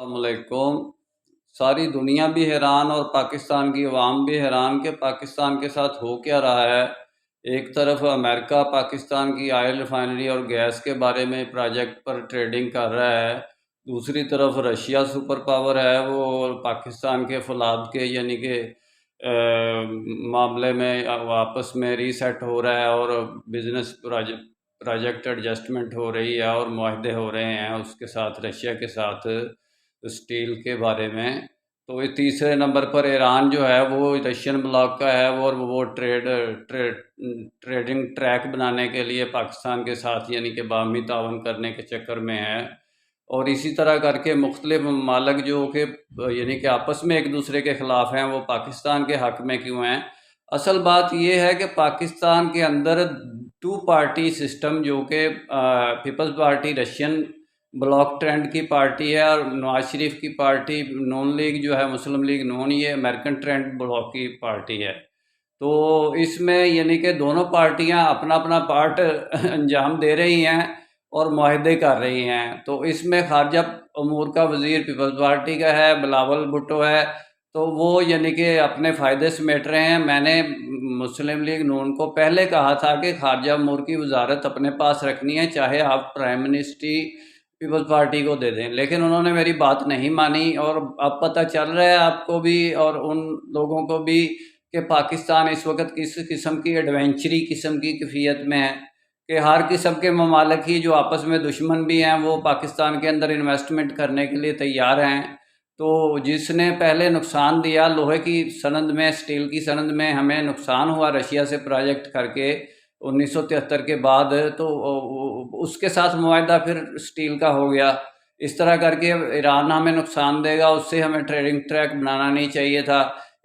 السلام علیکم۔ ساری دنیا بھی حیران اور پاکستان کی عوام بھی حیران کہ پاکستان کے ساتھ ہو کیا رہا ہے۔ ایک طرف امریکہ پاکستان کی آئل ریفائنری اور گیس کے بارے میں پروجیکٹ پر ٹریڈنگ کر رہا ہے، دوسری طرف رشیا سپر پاور ہے، وہ پاکستان کے فولاد کے یعنی کہ معاملے میں واپس میں ری سیٹ ہو رہا ہے اور بزنس پروجیکٹ ایڈجسٹمنٹ ہو رہی ہے اور معاہدے ہو رہے ہیں اس کے ساتھ، رشیا کے ساتھ اسٹیل کے بارے میں۔ تو یہ تیسرے نمبر پر ایران جو ہے وہ رشین بلاک کا ہے وہ ٹریڈنگ ٹریک بنانے کے لیے پاکستان کے ساتھ یعنی کہ باہمی تعاون کرنے کے چکر میں ہے، اور اسی طرح کر کے مختلف ممالک جو کہ یعنی کہ آپس میں ایک دوسرے کے خلاف ہیں وہ پاکستان کے حق میں کیوں ہیں۔ اصل بات یہ ہے کہ پاکستان کے اندر ٹو پارٹی سسٹم جو کہ Peoples Party Russian bloc trend کی پارٹی ہے، اور نواز شریف کی پارٹی نون لیگ جو ہے مسلم لیگ نون، یہ امریکن ٹرینڈ بلاک کی پارٹی ہے۔ تو اس میں یعنی کہ دونوں پارٹیاں اپنا اپنا پارٹ انجام دے رہی ہیں اور معاہدے کر رہی ہیں۔ تو اس میں خارجہ امور کا وزیر پیپلز پارٹی کا ہے، بلاول بھٹو ہے، تو وہ یعنی کہ اپنے فائدے سمیٹ رہے ہیں۔ میں نے مسلم لیگ نون کو پہلے کہا تھا کہ خارجہ امور کی وزارت اپنے پاس رکھنی ہے، چاہے آپ پرائم منسٹری پیپلز پارٹی کو دے دیں، لیکن انہوں نے میری بات نہیں مانی، اور اب پتہ چل رہا ہے آپ کو بھی اور ان لوگوں کو بھی کہ پاکستان اس وقت کس قسم کی ایڈوینچری قسم کی کیفیت میں ہے کہ ہر قسم کے ممالک ہی جو آپس میں دشمن بھی ہیں وہ پاکستان کے اندر انویسٹمنٹ کرنے کے لیے تیار ہیں۔ تو جس نے پہلے نقصان دیا لوہے کی صنعت میں، اسٹیل کی صنعت میں ہمیں نقصان ہوا رشیا سے پروجیکٹ کر کے 1973 کے بعد، تو اس کے ساتھ معاہدہ پھر اسٹیل کا ہو گیا۔ اس طرح کر کے ایران ہمیں نقصان دے گا، اس سے ہمیں ٹریڈنگ ٹریک بنانا نہیں چاہیے تھا۔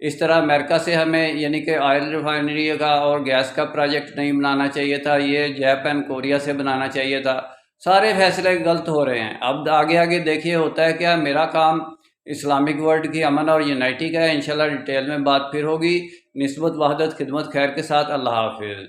اس طرح امریکہ سے ہمیں یعنی کہ آئل ریفائنری کا اور گیس کا پروجیکٹ نہیں بنانا چاہیے تھا، یہ جاپان کوریا سے بنانا چاہیے تھا۔ سارے فیصلے غلط ہو رہے ہیں۔ اب آگے دیکھیے ہوتا ہے کیا۔ میرا کام اسلامک ورلڈ کی امن اور یونائٹی کا ہے، انشاءاللہ ڈیٹیل میں بات پھر ہوگی۔ نسبت وحدت خدمت خیر کے ساتھ، اللہ حافظ۔